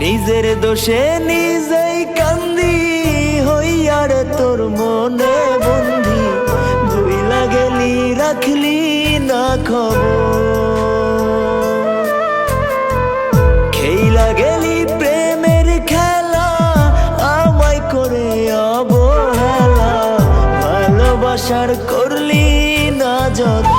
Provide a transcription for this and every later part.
নিজের দোষে নিজেই কান্দি হইয়ার তোর মনে বন্দি। ভুইলা গেলি রাখলি না খবর, খেইলা গেলি প্রেমের খেলা আমায় করে অবহেলা। ভালোবাসার করলি না যত,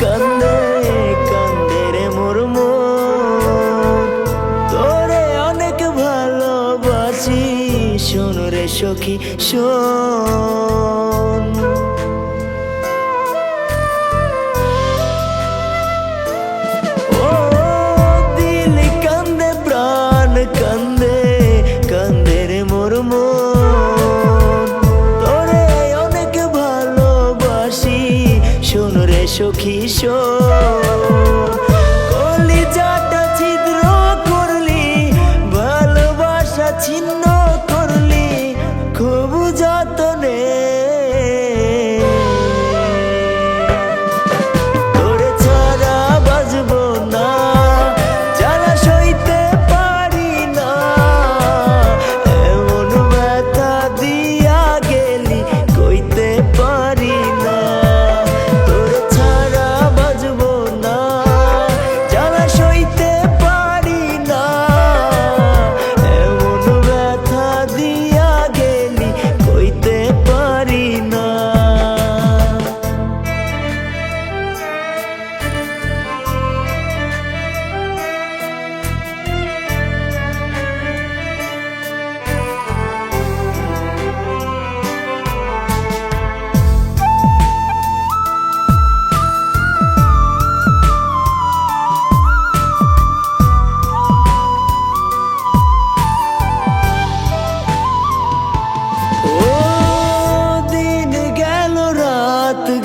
কান্দে কান্দে রে মোর মন। তোরে অনেক ভালোবাসি শোন রে সখী শোন। ও দিল কান্দে প্রাণ কান্দে কান্দে রে মোর মন। তোরে অনেক ভালোবাসি শোন রে সখী শোন। কলিজাটা ছিদ্র করলি, ভালোবাসা ছিন্ন করলি খুব যতনে। তোরে ছাড়া বাজবো না, জ্বালা সইতে পারি না। এমন ব্যথা দিয়া গেলি কইতে পারি না।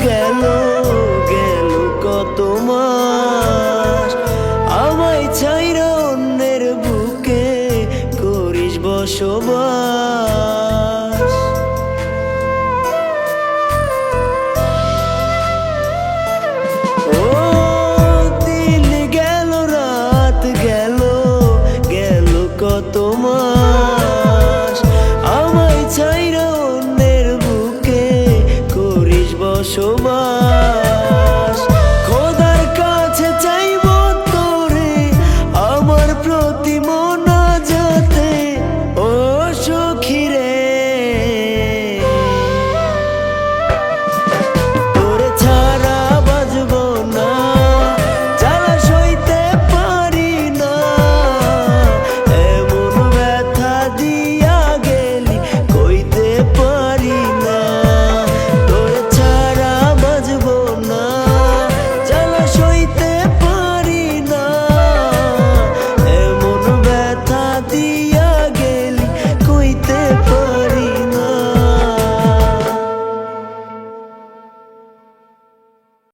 গেল গেল কত মাস, আমায় ছাইরা অন্যের বুকে করিস বসবাস।